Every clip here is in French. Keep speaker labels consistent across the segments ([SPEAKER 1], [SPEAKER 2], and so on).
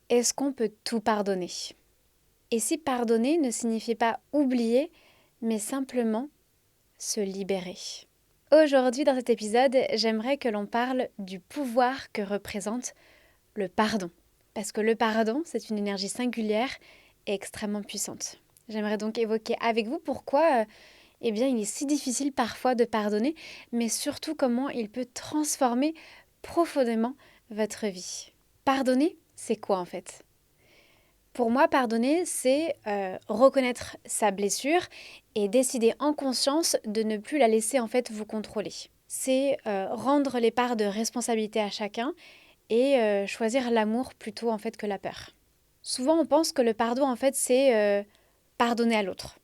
[SPEAKER 1] Est-ce qu'on peut tout pardonner? Et si pardonner ne signifie pas oublier, mais simplement se libérer? Aujourd'hui, dans cet épisode, j'aimerais que l'on parle du pouvoir que représente le pardon. Parce que le pardon, c'est une énergie singulière et extrêmement puissante. J'aimerais donc évoquer avec vous pourquoi il est si difficile parfois de pardonner, mais surtout comment il peut transformer profondément votre vie. Pardonner, c'est quoi en fait? Pour moi, pardonner, c'est reconnaître sa blessure et décider en conscience de ne plus la laisser en fait vous contrôler. C'est rendre les parts de responsabilité à chacun et choisir l'amour plutôt en fait que la peur. Souvent, on pense que le pardon en fait c'est pardonner à l'autre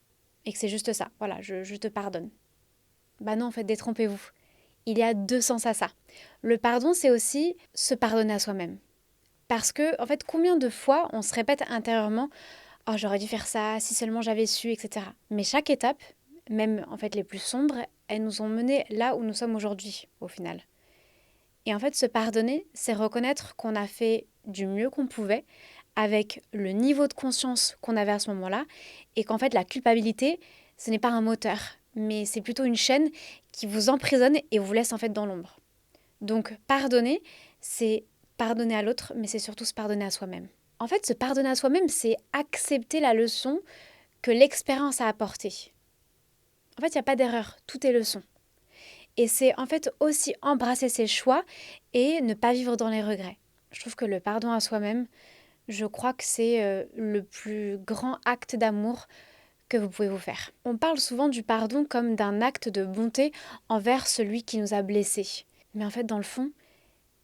[SPEAKER 1] et que c'est juste ça. Voilà, je te pardonne. Bah non, en fait, détrompez-vous. Il y a deux sens à ça. Le pardon, c'est aussi se pardonner à soi-même. Parce que, en fait, combien de fois on se répète intérieurement: oh, j'aurais dû faire ça, si seulement j'avais su, etc. Mais chaque étape, même en fait les plus sombres, elles nous ont menés là où nous sommes aujourd'hui, au final. Et en fait, se pardonner, c'est reconnaître qu'on a fait du mieux qu'on pouvait, avec le niveau de conscience qu'on avait à ce moment-là, et qu'en fait, la culpabilité, ce n'est pas un moteur, mais c'est plutôt une chaîne qui vous emprisonne et vous laisse en fait dans l'ombre. Donc, pardonner, c'est pardonner à l'autre, mais c'est surtout se pardonner à soi-même. En fait, se pardonner à soi-même, c'est accepter la leçon que l'expérience a apportée. En fait, il n'y a pas d'erreur, tout est leçon. Et c'est en fait aussi embrasser ses choix et ne pas vivre dans les regrets. Je trouve que le pardon à soi-même, je crois que c'est le plus grand acte d'amour que vous pouvez vous faire. On parle souvent du pardon comme d'un acte de bonté envers celui qui nous a blessés. Mais en fait, dans le fond,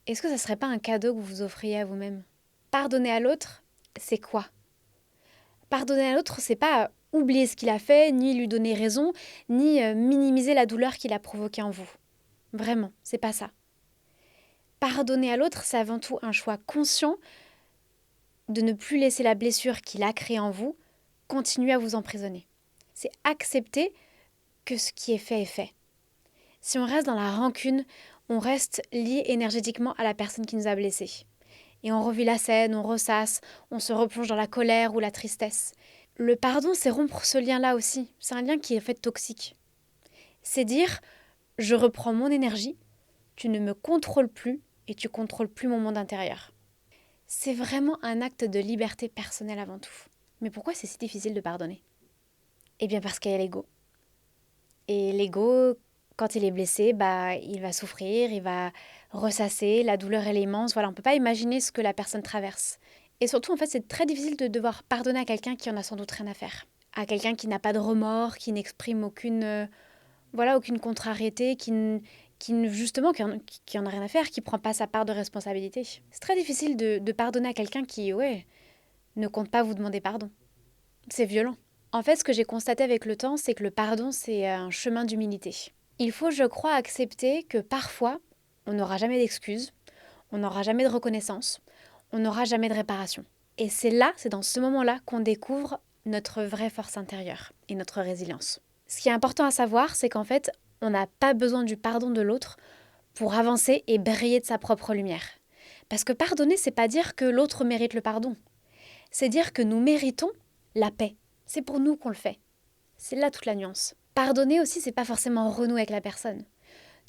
[SPEAKER 1] est-ce que ça serait pas un cadeau que vous vous offriez à vous-même? Pardonner à l'autre, c'est quoi? Pardonner à l'autre, c'est pas oublier ce qu'il a fait, ni lui donner raison, ni minimiser la douleur qu'il a provoquée en vous. Vraiment, c'est pas ça. Pardonner à l'autre, c'est avant tout un choix conscient de ne plus laisser la blessure qu'il a créée en vous continuer à vous emprisonner. C'est accepter que ce qui est fait est fait. Si on reste dans la rancune, on reste lié énergétiquement à la personne qui nous a blessés. Et on revit la scène, on ressasse, on se replonge dans la colère ou la tristesse. Le pardon, c'est rompre ce lien-là aussi. C'est un lien qui est en fait toxique. C'est dire, je reprends mon énergie, tu ne me contrôles plus et tu contrôles plus mon monde intérieur. C'est vraiment un acte de liberté personnelle avant tout. Mais pourquoi c'est si difficile de pardonner? Eh bien parce qu'il y a l'ego. Et l'ego, quand il est blessé, il va souffrir, il va ressasser, la douleur elle est immense. Voilà, on ne peut pas imaginer ce que la personne traverse. Et surtout, en fait, c'est très difficile de devoir pardonner à quelqu'un qui en a sans doute rien à faire. À quelqu'un qui n'a pas de remords, qui n'exprime aucune contrariété, justement, qui en a rien à faire, qui prend pas sa part de responsabilité. C'est très difficile de pardonner à quelqu'un qui, ne compte pas vous demander pardon. C'est violent. En fait, ce que j'ai constaté avec le temps, c'est que le pardon, c'est un chemin d'humilité. Il faut, je crois, accepter que parfois, on n'aura jamais d'excuses, on n'aura jamais de reconnaissance, on n'aura jamais de réparation. Et c'est dans ce moment-là qu'on découvre notre vraie force intérieure et notre résilience. Ce qui est important à savoir, c'est qu'en fait, on n'a pas besoin du pardon de l'autre pour avancer et briller de sa propre lumière. Parce que pardonner, c'est pas dire que l'autre mérite le pardon. C'est dire que nous méritons la paix. C'est pour nous qu'on le fait. C'est là toute la nuance. Pardonner aussi, c'est pas forcément renouer avec la personne.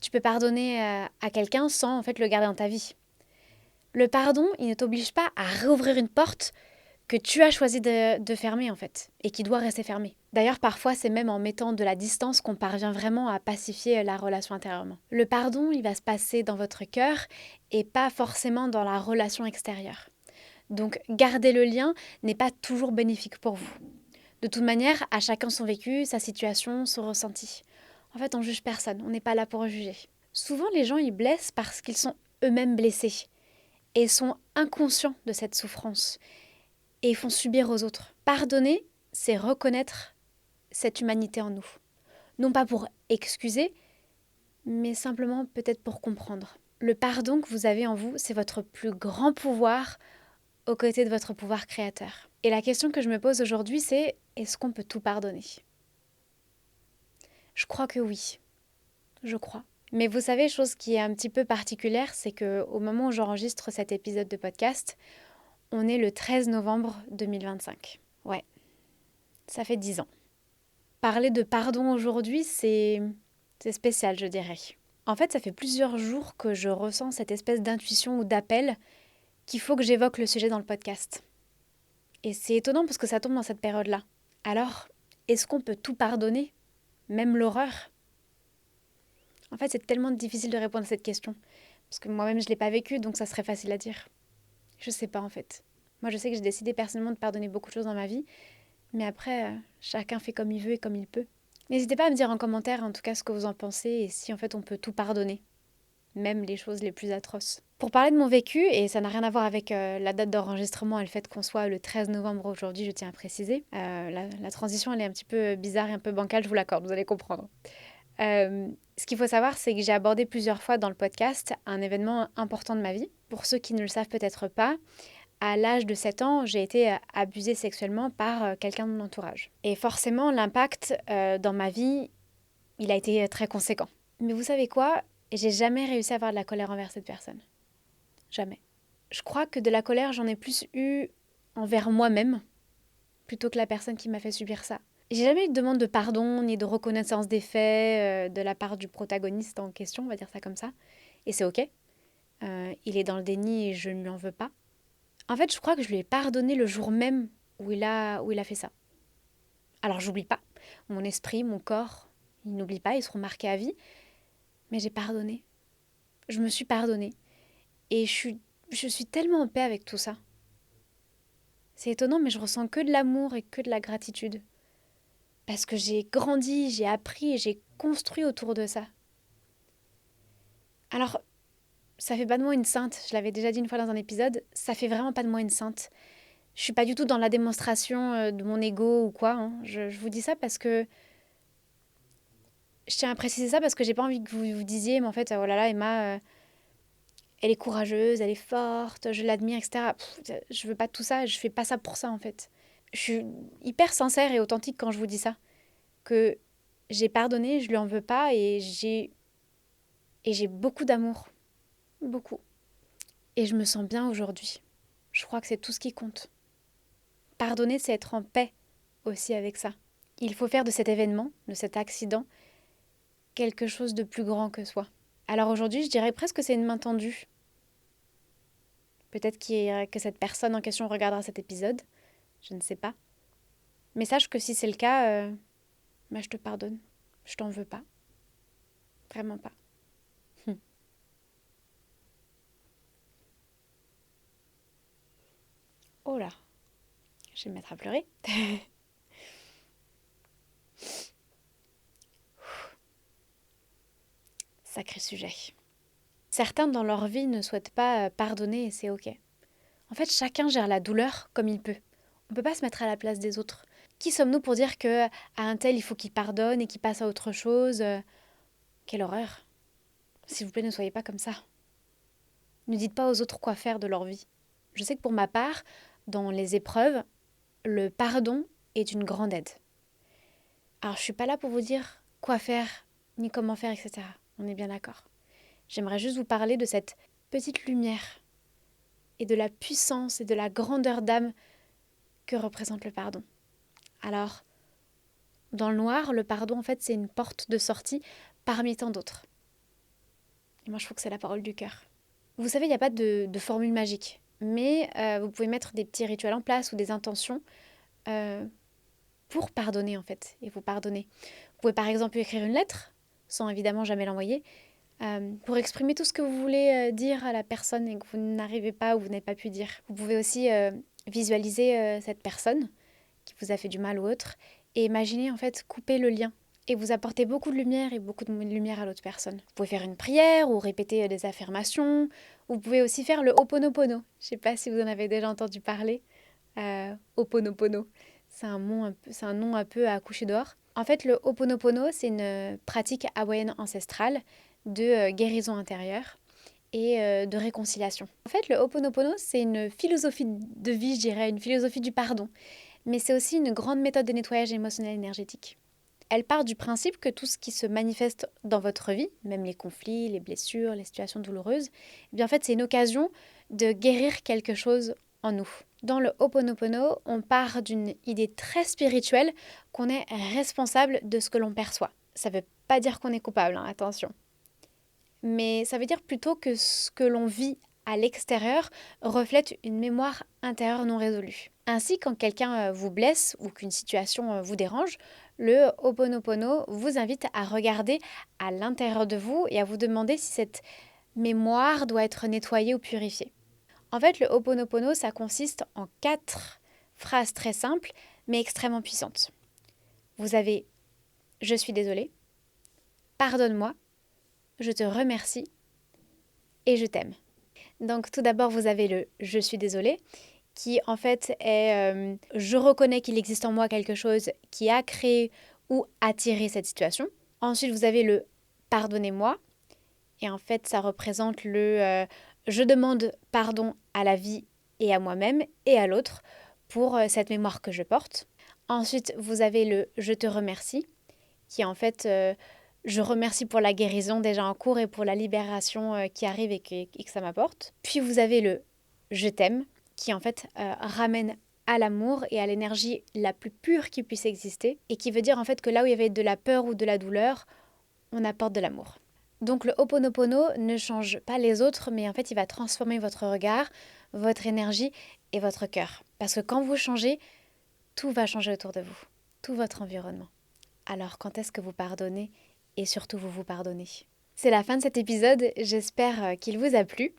[SPEAKER 1] Tu peux pardonner à quelqu'un sans en fait le garder dans ta vie. Le pardon, il ne t'oblige pas à réouvrir une porte que tu as choisi de fermer en fait, et qui doit rester fermée. D'ailleurs, parfois, c'est même en mettant de la distance qu'on parvient vraiment à pacifier la relation intérieurement. Le pardon, il va se passer dans votre cœur et pas forcément dans la relation extérieure. Donc, garder le lien n'est pas toujours bénéfique pour vous. De toute manière, à chacun son vécu, sa situation, son ressenti. En fait, on juge personne, on n'est pas là pour juger. Souvent, les gens, ils blessent parce qu'ils sont eux-mêmes blessés et sont inconscients de cette souffrance et font subir aux autres. Pardonner, c'est reconnaître cette humanité en nous. Non pas pour excuser, mais simplement peut-être pour comprendre. Le pardon que vous avez en vous, c'est votre plus grand pouvoir aux côtés de votre pouvoir créateur. Et la question que je me pose aujourd'hui, c'est est-ce qu'on peut tout pardonner? Je crois que oui. Je crois. Mais vous savez, chose qui est un petit peu particulière, c'est que au moment où j'enregistre cet épisode de podcast, On est le 13 novembre 2025. Ouais, ça fait 10 ans. Parler de pardon aujourd'hui, c'est spécial, je dirais. En fait, ça fait plusieurs jours que je ressens cette espèce d'intuition ou d'appel qu'il faut que j'évoque le sujet dans le podcast. Et c'est étonnant parce que ça tombe dans cette période-là. Alors, est-ce qu'on peut tout pardonner? Même l'horreur? En fait, c'est tellement difficile de répondre à cette question. Parce que moi-même, je ne l'ai pas vécu, donc ça serait facile à dire. Je sais pas, en fait. Moi, je sais que j'ai décidé personnellement de pardonner beaucoup de choses dans ma vie. Mais après, chacun fait comme il veut et comme il peut. N'hésitez pas à me dire en commentaire, en tout cas, ce que vous en pensez et si, en fait, on peut tout pardonner. Même les choses les plus atroces. Pour parler de mon vécu, et ça n'a rien à voir avec la date d'enregistrement et le fait qu'on soit le 13 novembre aujourd'hui, je tiens à préciser. La transition, elle est un petit peu bizarre et un peu bancale, je vous l'accorde, vous allez comprendre. Ce qu'il faut savoir, c'est que j'ai abordé plusieurs fois dans le podcast un événement important de ma vie. Pour ceux qui ne le savent peut-être pas, à l'âge de 7 ans, j'ai été abusée sexuellement par quelqu'un de mon entourage. Et forcément, l'impact dans ma vie, il a été très conséquent. Mais vous savez quoi? J'ai jamais réussi à avoir de la colère envers cette personne. Jamais. Je crois que de la colère, j'en ai plus eu envers moi-même plutôt que la personne qui m'a fait subir ça. J'ai jamais eu de demande de pardon ni de reconnaissance des faits de la part du protagoniste en question, on va dire ça comme ça. Et c'est ok. Il est dans le déni et je ne lui en veux pas. En fait, je crois que je lui ai pardonné le jour même où il a fait ça. Alors, j'oublie pas. Mon esprit, mon corps, ils n'oublient pas, ils seront marqués à vie. Mais j'ai pardonné. Je me suis pardonnée. Et je suis tellement en paix avec tout ça. C'est étonnant, mais je ressens que de l'amour et que de la gratitude. Parce que j'ai grandi, j'ai appris et j'ai construit autour de ça. Alors, ça fait pas de moi une sainte, je l'avais déjà dit une fois dans un épisode, ça fait vraiment pas de moi une sainte. Je suis pas du tout dans la démonstration de mon ego ou quoi. Hein. Je vous dis ça parce que... Je tiens à préciser ça parce que j'ai pas envie que vous vous disiez, mais en fait, oh là là, Emma, elle est courageuse, elle est forte, je l'admire, etc. Je veux pas tout ça, je fais pas ça pour ça en fait. Je suis hyper sincère et authentique quand je vous dis ça. Que j'ai pardonné, je lui en veux pas et j'ai beaucoup d'amour. Beaucoup. Et je me sens bien aujourd'hui. Je crois que c'est tout ce qui compte. Pardonner, c'est être en paix aussi avec ça. Il faut faire de cet événement, de cet accident, quelque chose de plus grand que soi. Alors aujourd'hui, je dirais presque que c'est une main tendue. Peut-être que cette personne en question regardera cet épisode. Je ne sais pas. Mais sache que si c'est le cas, je te pardonne. Je t'en veux pas. Vraiment pas. Oh là, je vais me mettre à pleurer. Sacré sujet. Certains dans leur vie ne souhaitent pas pardonner et c'est ok. En fait, chacun gère la douleur comme il peut. On ne peut pas se mettre à la place des autres. Qui sommes-nous pour dire que à un tel il faut qu'il pardonne et qu'il passe à autre chose? Quelle horreur. S'il vous plaît, ne soyez pas comme ça. Ne dites pas aux autres quoi faire de leur vie. Je sais que pour ma part, dans les épreuves, le pardon est une grande aide. Alors, je ne suis pas là pour vous dire quoi faire, ni comment faire, etc. On est bien d'accord. J'aimerais juste vous parler de cette petite lumière et de la puissance et de la grandeur d'âme que représente le pardon. Alors, dans le noir, le pardon, en fait, c'est une porte de sortie parmi tant d'autres. Et moi, je trouve que c'est la parole du cœur. Vous savez, il n'y a pas de formule magique, mais vous pouvez mettre des petits rituels en place ou des intentions pour pardonner, en fait, et vous pardonner. Vous pouvez par exemple écrire une lettre, sans évidemment jamais l'envoyer, pour exprimer tout ce que vous voulez dire à la personne et que vous n'arrivez pas ou vous n'avez pas pu dire. Vous pouvez aussi visualiser cette personne qui vous a fait du mal ou autre et imaginer en fait couper le lien et vous apporter beaucoup de lumière et beaucoup de lumière à l'autre personne. Vous pouvez faire une prière ou répéter des affirmations. Vous pouvez aussi faire le Ho'oponopono. Je ne sais pas si vous en avez déjà entendu parler. Ho'oponopono. C'est un nom un peu à coucher dehors. En fait, le Ho'oponopono, c'est une pratique hawaïenne ancestrale de guérison intérieure et de réconciliation. En fait, le Ho'oponopono, c'est une philosophie de vie, je dirais, une philosophie du pardon. Mais c'est aussi une grande méthode de nettoyage émotionnel énergétique. Elle part du principe que tout ce qui se manifeste dans votre vie, même les conflits, les blessures, les situations douloureuses, eh bien en fait, c'est une occasion de guérir quelque chose en nous. Dans le Ho'oponopono, on part d'une idée très spirituelle qu'on est responsable de ce que l'on perçoit. Ça ne veut pas dire qu'on est coupable, attention. Mais ça veut dire plutôt que ce que l'on vit à l'extérieur reflète une mémoire intérieure non résolue. Ainsi, quand quelqu'un vous blesse ou qu'une situation vous dérange, le Ho'oponopono vous invite à regarder à l'intérieur de vous et à vous demander si cette mémoire doit être nettoyée ou purifiée. En fait, le Ho'oponopono, ça consiste en 4 phrases très simples, mais extrêmement puissantes. Vous avez « Je suis désolée »,« Pardonne-moi »,« Je te remercie » et « Je t'aime ». Donc tout d'abord, vous avez le « Je suis désolée » qui en fait est je reconnais qu'il existe en moi quelque chose qui a créé ou attiré cette situation ». Ensuite, vous avez le « Pardonnez-moi » et en fait, ça représente le je demande pardon à la vie et à moi-même et à l'autre pour cette mémoire que je porte. Ensuite, vous avez le je te remercie, qui est en fait je remercie pour la guérison déjà en cours et pour la libération qui arrive et que ça m'apporte. Puis vous avez le je t'aime, qui en fait ramène à l'amour et à l'énergie la plus pure qui puisse exister et qui veut dire en fait que là où il y avait de la peur ou de la douleur, on apporte de l'amour. Donc le Ho'oponopono ne change pas les autres, mais en fait il va transformer votre regard, votre énergie et votre cœur. Parce que quand vous changez, tout va changer autour de vous, tout votre environnement. Alors quand est-ce que vous pardonnez et surtout vous vous pardonnez? C'est la fin de cet épisode, j'espère qu'il vous a plu.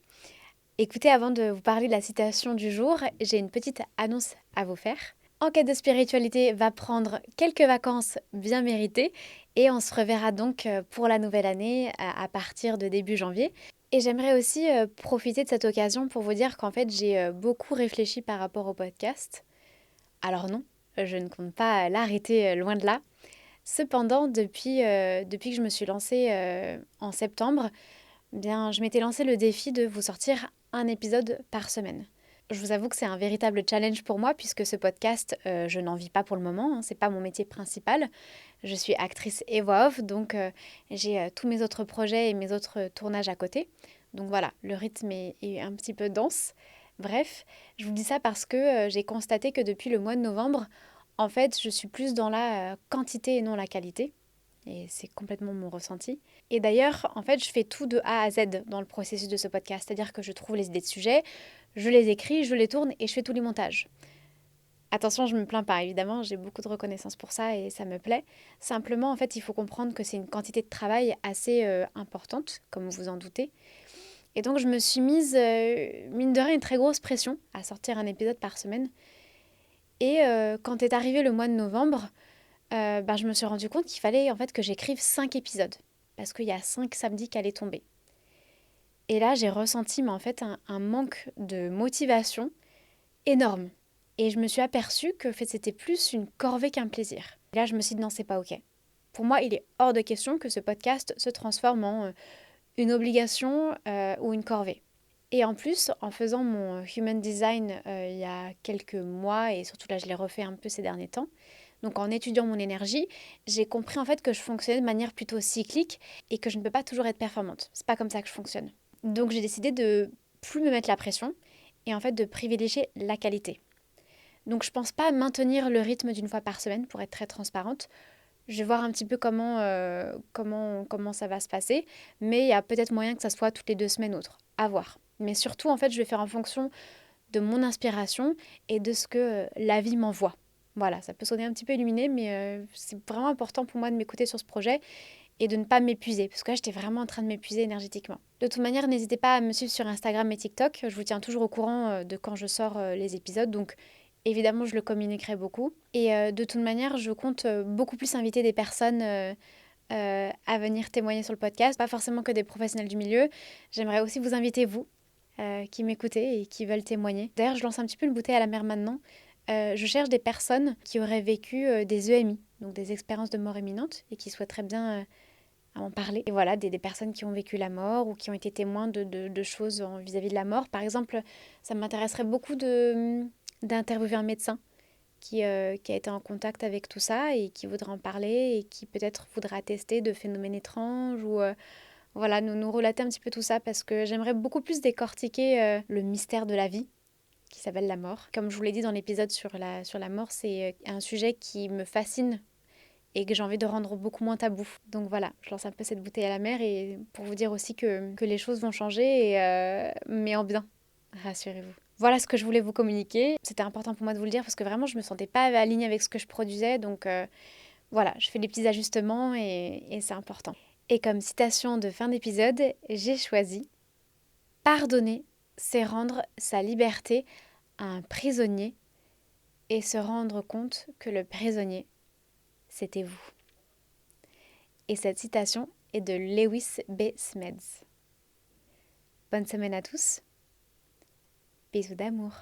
[SPEAKER 1] Écoutez, avant de vous parler de la citation du jour, j'ai une petite annonce à vous faire. En quête de spiritualité va prendre quelques vacances bien méritées et on se reverra donc pour la nouvelle année à partir de début janvier. Et j'aimerais aussi profiter de cette occasion pour vous dire qu'en fait j'ai beaucoup réfléchi par rapport au podcast. Alors non, je ne compte pas l'arrêter loin de là. Cependant, depuis que je me suis lancée en septembre, bien, je m'étais lancé le défi de vous sortir un épisode par semaine. Je vous avoue que c'est un véritable challenge pour moi puisque ce podcast, je n'en vis pas pour le moment, c'est pas mon métier principal. Je suis actrice et voix off, donc j'ai tous mes autres projets et mes autres tournages à côté. Donc voilà, le rythme est un petit peu dense. Bref, je vous dis ça parce que j'ai constaté que depuis le mois de novembre, en fait, je suis plus dans la quantité et non la qualité. Et c'est complètement mon ressenti. Et d'ailleurs, en fait, je fais tout de A à Z dans le processus de ce podcast. C'est-à-dire que je trouve les idées de sujets, je les écris, je les tourne et je fais tous les montages. Attention, je me plains pas, évidemment, j'ai beaucoup de reconnaissance pour ça et ça me plaît. Simplement, en fait, il faut comprendre que c'est une quantité de travail assez importante, comme vous en doutez. Et donc, je me suis mise, mine de rien, une très grosse pression à sortir un épisode par semaine. Et quand est arrivé le mois de novembre, je me suis rendu compte qu'il fallait en fait que j'écrive 5 épisodes. Parce qu'il y a 5 samedis qui allaient tomber. Et là, j'ai ressenti en fait un manque de motivation énorme. Et je me suis aperçue que en fait, c'était plus une corvée qu'un plaisir. Et là, je me suis dit non, c'est pas OK. Pour moi, il est hors de question que ce podcast se transforme en une obligation ou une corvée. Et en plus, en faisant mon Human Design il y a quelques mois, et surtout là, je l'ai refait un peu ces derniers temps, donc en étudiant mon énergie, j'ai compris en fait que je fonctionnais de manière plutôt cyclique et que je ne peux pas toujours être performante. C'est pas comme ça que je fonctionne. Donc j'ai décidé de plus me mettre la pression et en fait de privilégier la qualité. Donc je pense pas maintenir le rythme d'une fois par semaine pour être très transparente. Je vais voir un petit peu comment ça va se passer, mais il y a peut-être moyen que ça soit toutes les 2 semaines autres. À voir. Mais surtout en fait je vais faire en fonction de mon inspiration et de ce que la vie m'envoie. Voilà, ça peut sonner un petit peu illuminé, mais c'est vraiment important pour moi de m'écouter sur ce projet et de ne pas m'épuiser, parce que là, j'étais vraiment en train de m'épuiser énergétiquement. De toute manière, n'hésitez pas à me suivre sur Instagram et TikTok. Je vous tiens toujours au courant de quand je sors les épisodes, donc évidemment, je le communiquerai beaucoup. Et de toute manière, je compte beaucoup plus inviter des personnes à venir témoigner sur le podcast, pas forcément que des professionnels du milieu. J'aimerais aussi vous inviter, vous, qui m'écoutez et qui veulent témoigner. D'ailleurs, je lance un petit peu une bouteille à la mer maintenant. Je cherche des personnes qui auraient vécu des EMI, donc des expériences de mort imminente, et qui souhaiteraient bien en parler. Et voilà, des personnes qui ont vécu la mort ou qui ont été témoins de choses vis-à-vis de la mort. Par exemple, ça m'intéresserait beaucoup d'interviewer un médecin qui a été en contact avec tout ça et qui voudrait en parler et qui peut-être voudra attester de phénomènes étranges ou voilà, nous relater un petit peu tout ça parce que j'aimerais beaucoup plus décortiquer le mystère de la vie qui s'appelle la mort. Comme je vous l'ai dit dans l'épisode sur la mort, c'est un sujet qui me fascine et que j'ai envie de rendre beaucoup moins tabou. Donc voilà, je lance un peu cette bouteille à la mer et pour vous dire aussi que les choses vont changer, mais en bien, rassurez-vous. Voilà ce que je voulais vous communiquer. C'était important pour moi de vous le dire parce que vraiment je me sentais pas alignée avec ce que je produisais. Donc voilà, je fais des petits ajustements et c'est important. Et comme citation de fin d'épisode, j'ai choisi: pardonner, c'est rendre sa liberté à un prisonnier et se rendre compte que le prisonnier, c'était vous. Et cette citation est de Lewis B. Smeds. Bonne semaine à tous. Bisous d'amour.